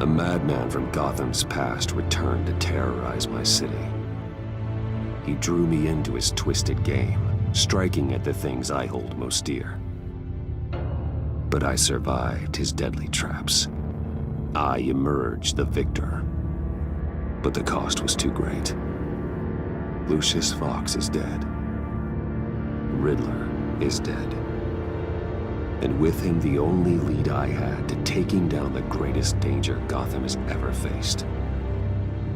A madman from Gotham's past returned to terrorize my city. He drew me into his twisted game, striking at the things I hold most dear. But I survived his deadly traps. I emerged the victor. But the cost was too great. Lucius Fox is dead. Riddler is dead. And with him the only lead I had to taking down the greatest danger Gotham has ever faced.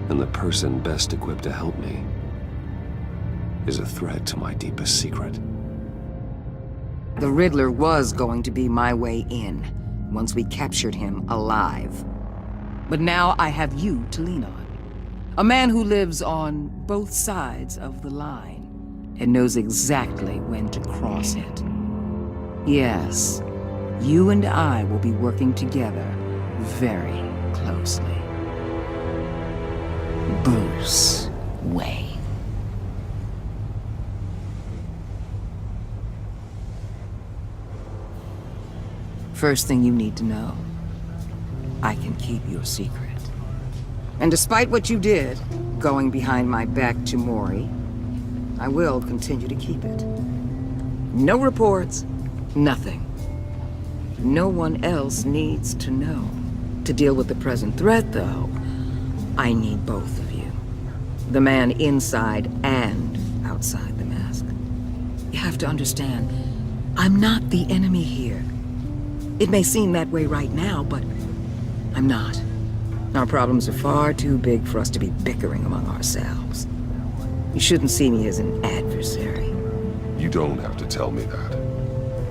And the person best equipped to help me is a threat to my deepest secret. The Riddler was going to be my way in, once we captured him alive. But now I have you to lean on. A man who lives on both sides of the line, and knows exactly when to cross it. Yes, you and I will be working together very closely. Bruce Wayne. First thing you need to know, I can keep your secret. And despite what you did, going behind my back to Mori, I will continue to keep it. No reports, nothing. No one else needs to know. To deal with the present threat, though, I need both of you. The man inside and outside the mask. You have to understand, I'm not the enemy here. It may seem that way right now, but I'm not. Our problems are far too big for us to be bickering among ourselves. You shouldn't see me as an adversary. You don't have to tell me that.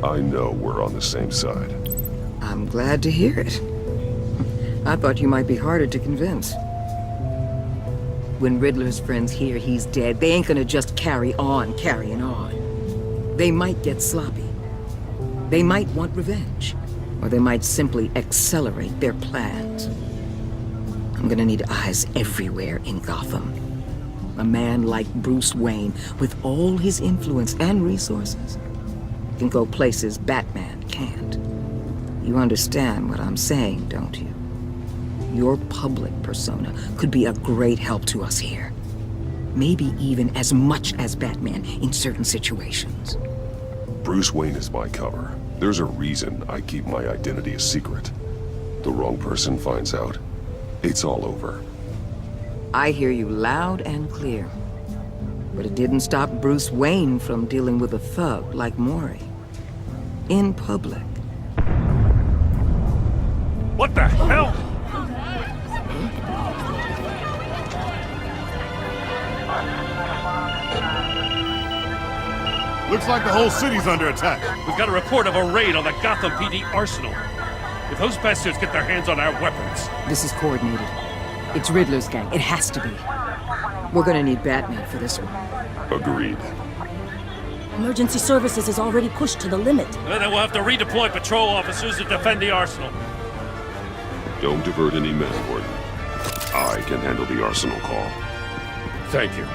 I know we're on the same side. I'm glad to hear it. I thought you might be harder to convince. When Riddler's friends hear he's dead, they ain't gonna just carry on carrying on. They might get sloppy. They might want revenge. Or they might simply accelerate their plans. I'm gonna need eyes everywhere in Gotham. A man like Bruce Wayne, with all his influence and resources, can go places Batman can't. You understand what I'm saying, don't you? Your public persona could be a great help to us here. Maybe even as much as Batman in certain situations. Bruce Wayne is my cover. There's a reason I keep my identity a secret. The wrong person finds out, it's all over. I hear you loud and clear. But it didn't stop Bruce Wayne from dealing with a thug like Mori. In public. What the hell? Looks like the whole city's under attack. We've got a report of a raid on the Gotham PD arsenal. If those bastards get their hands on our weapons... This is coordinated. It's Riddler's gang. It has to be. We're gonna need Batman for this one. Agreed. Emergency services is already pushed to the limit. Then we'll have to redeploy patrol officers to defend the arsenal. Don't divert any men, Gordon. I can handle the arsenal call. Thank you.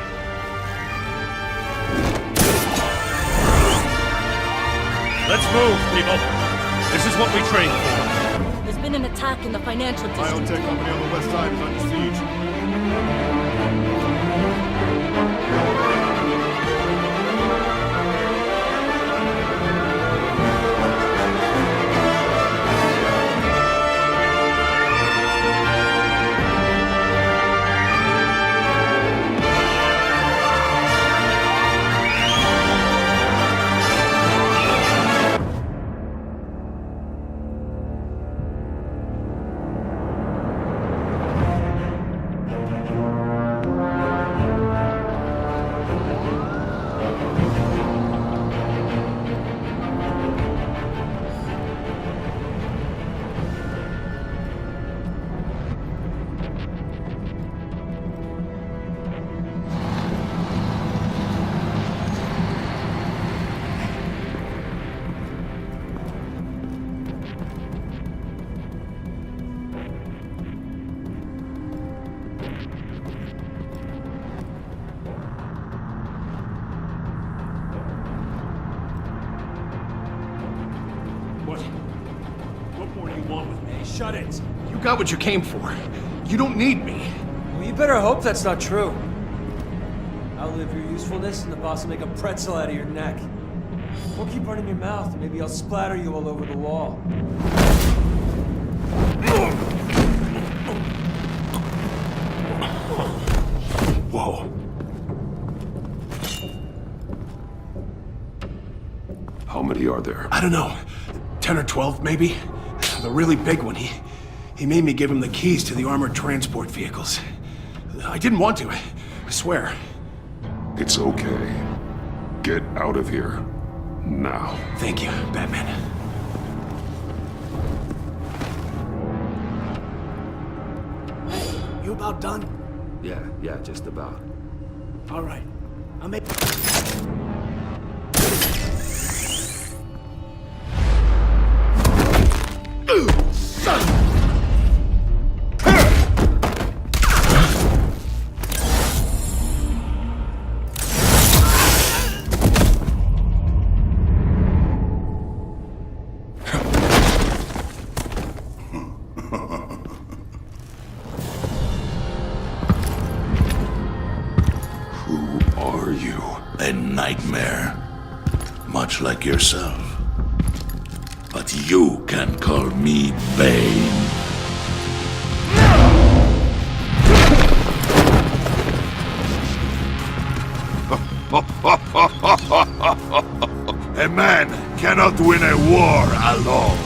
Let's move, people. This is what we trained for. There's been an attack in the financial district. Biotech company on the west side is under siege. you want with me. Shut it. You got what you came for. You don't need me. Well, you better hope that's not true. Outlive your usefulness, and the boss will make a pretzel out of your neck. Or keep running your mouth, and maybe I'll splatter you all over the wall. Whoa. How many are there? I don't know. 10 or 12, maybe? The really big one, he made me give him the keys to the armored transport vehicles. I didn't want to, I swear. It's okay. Get out of here. Now. Thank you, Batman. You about done? Yeah, just about. All right. I'll make... A nightmare, much like yourself. But you can call me Bane. A man cannot win a war alone.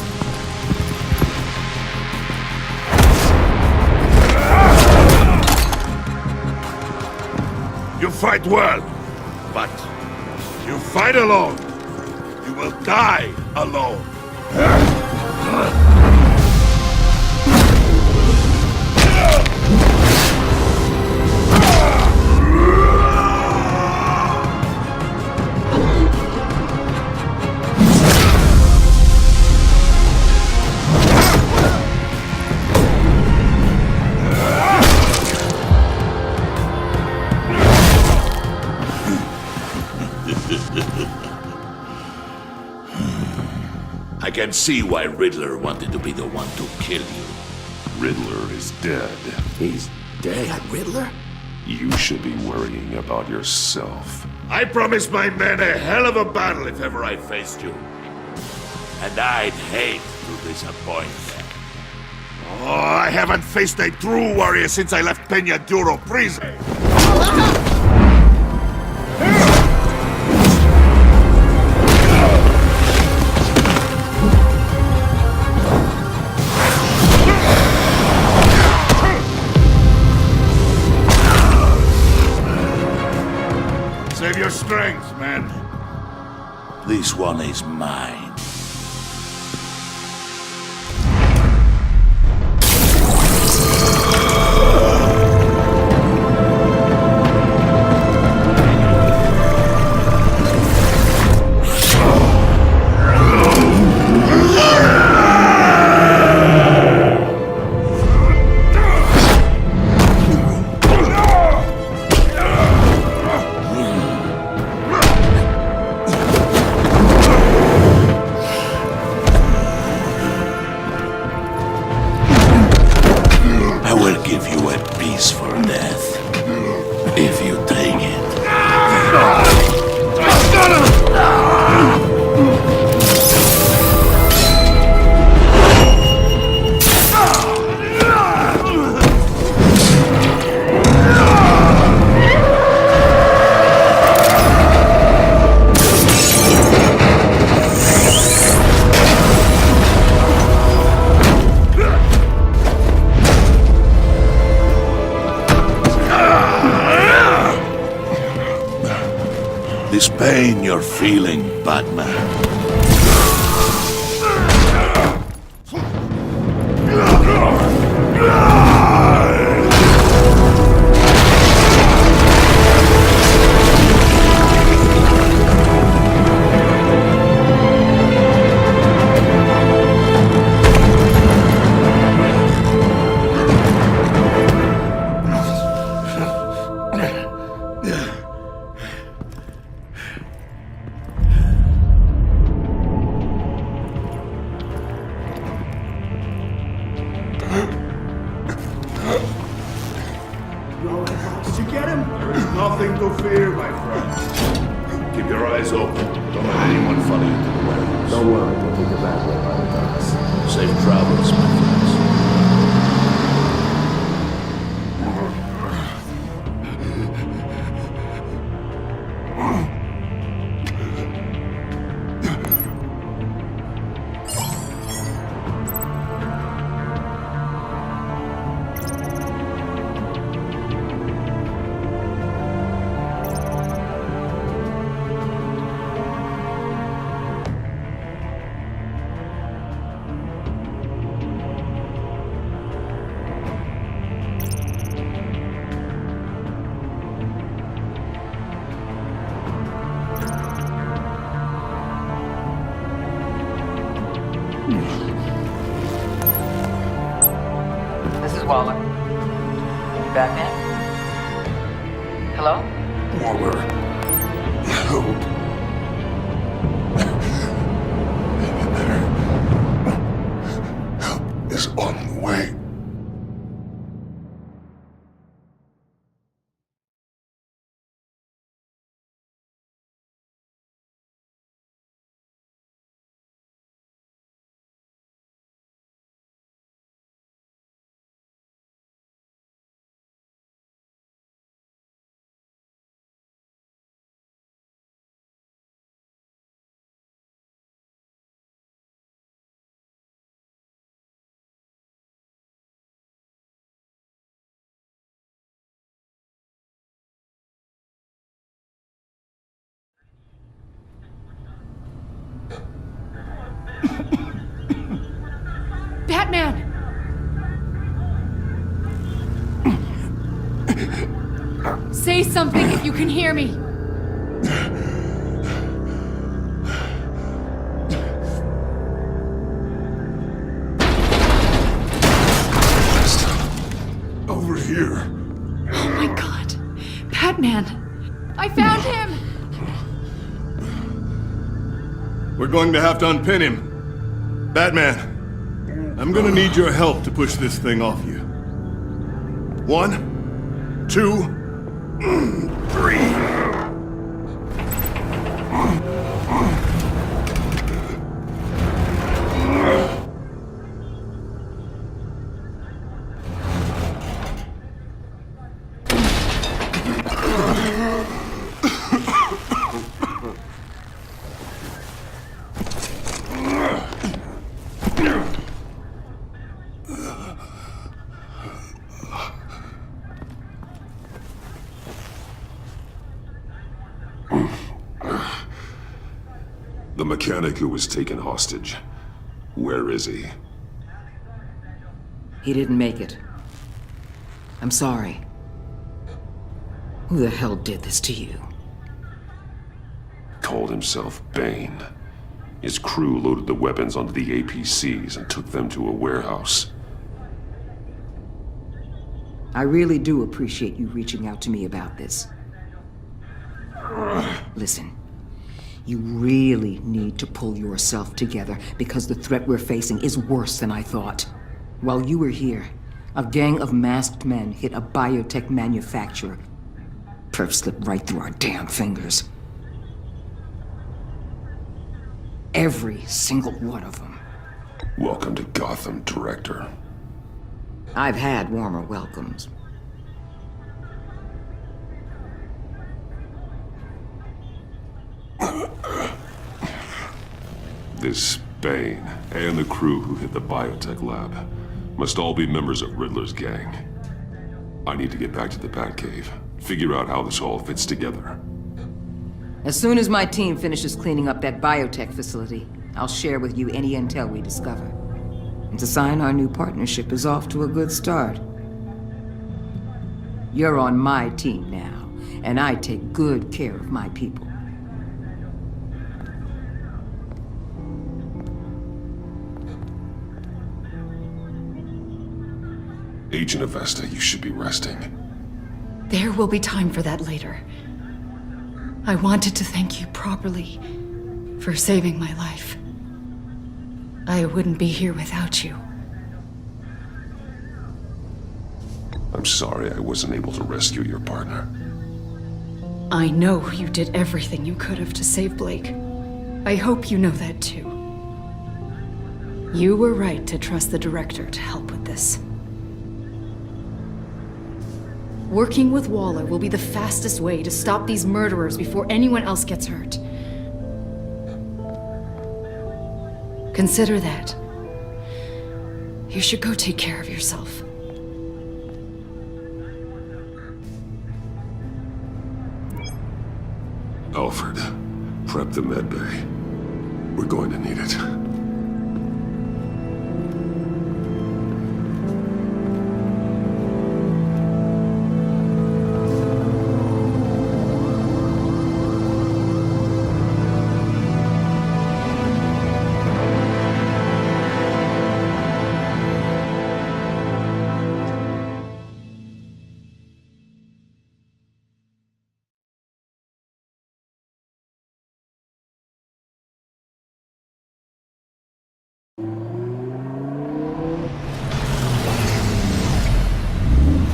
You fight well, but you fight alone. You will die alone. I can see why Riddler wanted to be the one to kill you. Riddler is dead. He's dead. That Riddler? You should be worrying about yourself. I promised my men a hell of a battle if ever I faced you. And I'd hate to disappoint them. Oh, I haven't faced a true warrior since I left Peña Duro prison. Save your strength, man. This one is mine. This pain you're feeling, Batman. Anyone follow you to the warehouse? Don't worry, we'll take the back way by the docks. Safe travels, my friends. This is Waller. Batman? Hello? Waller. Help. Help is on the way. Batman! Say something if you can hear me. Over here. Oh my god. Batman! I found him! We're going to have to unpin him. Batman, I'm gonna need your help to push this thing off you. 1, 2, 3. The mechanic who was taken hostage. Where is he? He didn't make it. I'm sorry. Who the hell did this to you? Called himself Bane. His crew loaded the weapons onto the APCs and took them to a warehouse. I really do appreciate you reaching out to me about this. Listen, you really need to pull yourself together because the threat we're facing is worse than I thought. While you were here, a gang of masked men hit a biotech manufacturer. Perf slipped right through our damn fingers. Every single one of them. Welcome to Gotham, Director. I've had warmer welcomes. This Bane and the crew who hit the biotech lab must all be members of Riddler's gang. I need to get back to the Batcave, figure out how this all fits together. As soon as my team finishes cleaning up that biotech facility, I'll share with you any intel we discover. And to sign our new partnership is off to a good start. You're on my team now, and I take good care of my people. Agent Avesta, you should be resting. There will be time for that later. I wanted to thank you properly for saving my life. I wouldn't be here without you. I'm sorry I wasn't able to rescue your partner. I know you did everything you could have to save Blake. I hope you know that too. You were right to trust the director to help with this. Working with Waller will be the fastest way to stop these murderers before anyone else gets hurt. Consider that. You should go take care of yourself. Alfred, prep the med bay. We're going to need it.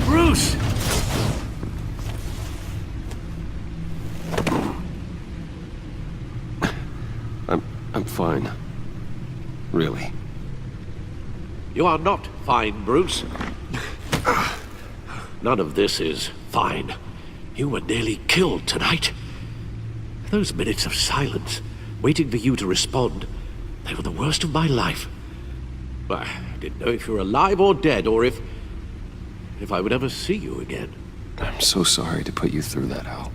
Bruce! I'm fine. Really. You are not fine, Bruce. None of this is fine. You were nearly killed tonight. Those minutes of silence, waiting for you to respond, they were the worst of my life. I didn't know if you were alive or dead, or if I would ever see you again. I'm so sorry to put you through that, Al.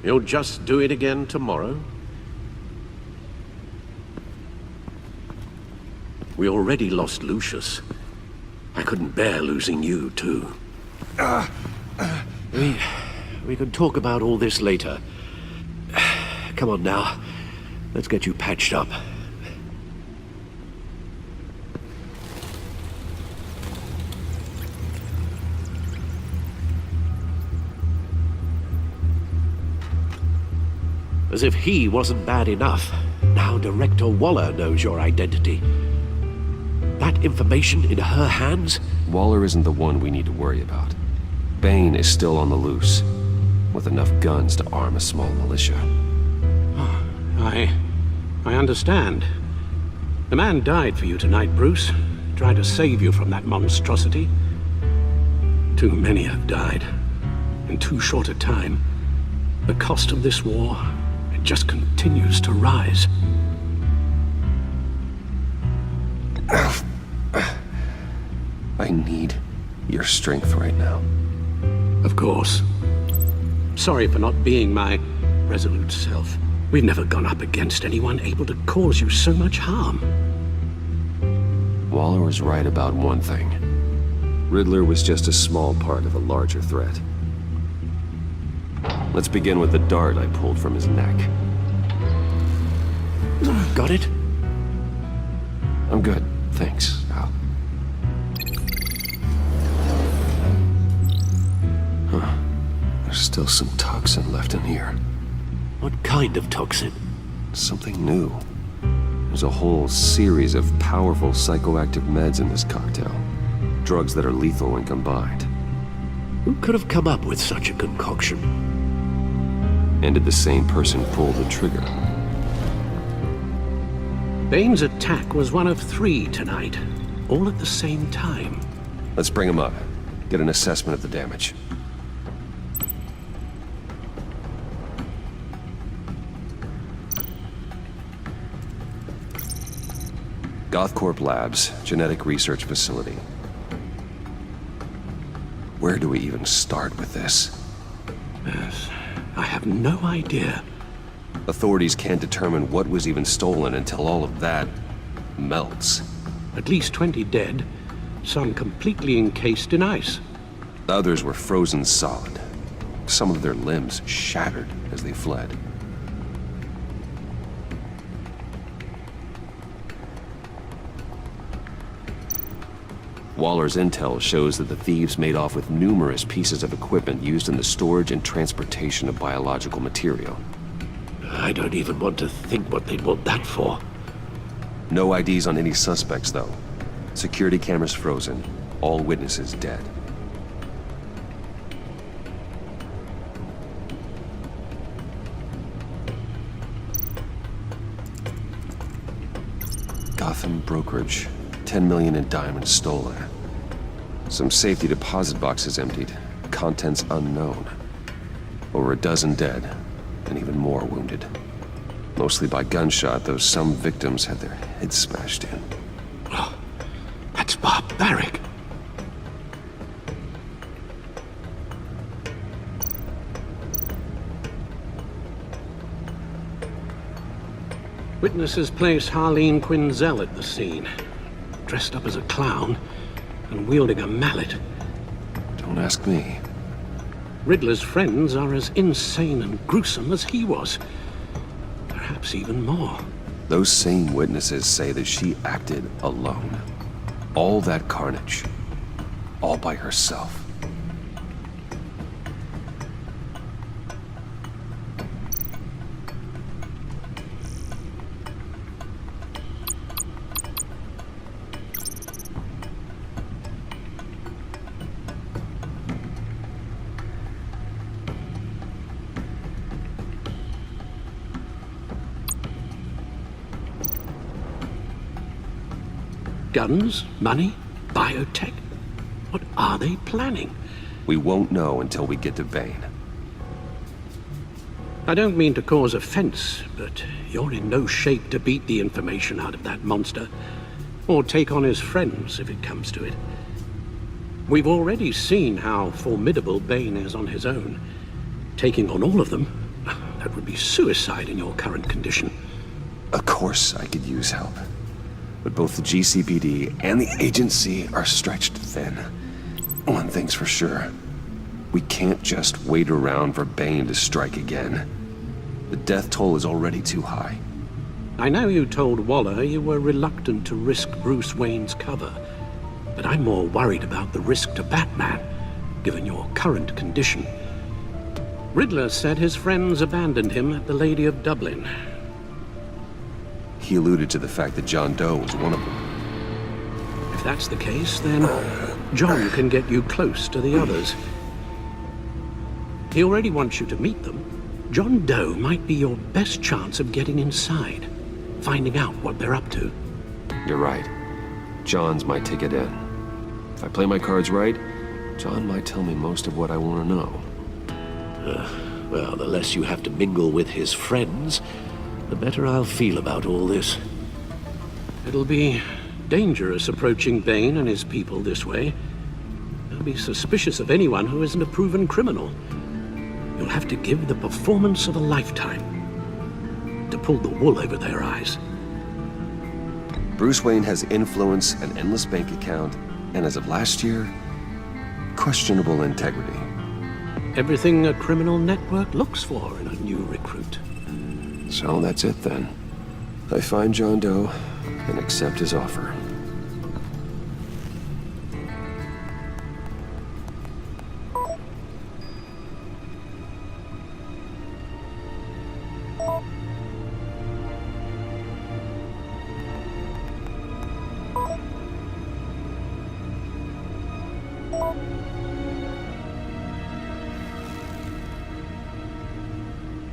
You'll just do it again tomorrow? We already lost Lucius. I couldn't bear losing you, too. We can talk about all this later. Come on now. Let's get you patched up. As if he wasn't bad enough, now Director Waller knows your identity. That information in her hands? Waller isn't the one we need to worry about. Bane is still on the loose, with enough guns to arm a small militia. I understand. The man died for you tonight, Bruce. Tried to save you from that monstrosity. Too many have died. In too short a time. The cost of this war, it just continues to rise. I need your strength right now. Of course. Sorry for not being my resolute self. We've never gone up against anyone able to cause you so much harm. Waller was right about one thing. Riddler was just a small part of a larger threat. Let's begin with the dart I pulled from his neck. Got it? I'm good, thanks, Al. Huh. There's still some toxin left in here. What kind of toxin? Something new. There's a whole series of powerful psychoactive meds in this cocktail. Drugs that are lethal when combined. Who could have come up with such a concoction? And did the same person pull the trigger? Bane's attack was one of 3 tonight, all at the same time. Let's bring him up. Get an assessment of the damage. Gothcorp Labs, genetic research facility. Where do we even start with this? Yes, I have no idea. Authorities can't determine what was even stolen until all of that melts. At least 20 dead, some completely encased in ice. Others were frozen solid. Some of their limbs shattered as they fled. Waller's intel shows that the thieves made off with numerous pieces of equipment used in the storage and transportation of biological material. I don't even want to think what they'd want that for. No IDs on any suspects, though. Security cameras frozen. All witnesses dead. Gotham brokerage. 10 million in diamonds stolen. Some safety deposit boxes emptied. Contents unknown. Over a dozen dead, and even more wounded. Mostly by gunshot, though some victims had their heads smashed in. Oh, that's barbaric. Witnesses place Harleen Quinzel at the scene, dressed up as a clown and wielding a mallet. Don't ask me. Riddler's friends are as insane and gruesome as he was. Perhaps even more. Those same witnesses say that she acted alone. All that carnage. All by herself. Guns? Money? Biotech? What are they planning? We won't know until we get to Bane. I don't mean to cause offense, but you're in no shape to beat the information out of that monster, or take on his friends if it comes to it. We've already seen how formidable Bane is on his own. Taking on all of them, that would be suicide in your current condition. Of course I could use help. But both the GCPD and the agency are stretched thin. One thing's for sure. We can't just wait around for Bane to strike again. The death toll is already too high. I know you told Waller you were reluctant to risk Bruce Wayne's cover, but I'm more worried about the risk to Batman, given your current condition. Riddler said his friends abandoned him at the Lady of Dublin. He alluded to the fact that John Doe was one of them. If that's the case, then John can get you close to the others. He already wants you to meet them. John Doe might be your best chance of getting inside, finding out what they're up to. You're right. John's my ticket in. If I play my cards right, John might tell me most of what I want to know. Well, the less you have to mingle with his friends, the better I'll feel about all this. It'll be dangerous approaching Bane and his people this way. They'll be suspicious of anyone who isn't a proven criminal. You'll have to give the performance of a lifetime to pull the wool over their eyes. Bruce Wayne has influence, an endless bank account, and as of last year, questionable integrity. Everything a criminal network looks for in a new recruit. So that's it then. I find John Doe and accept his offer.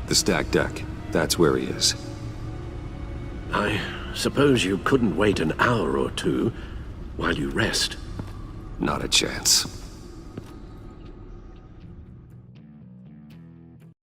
The stacked deck. That's where he is. I suppose you couldn't wait an hour or two while you rest? Not a chance.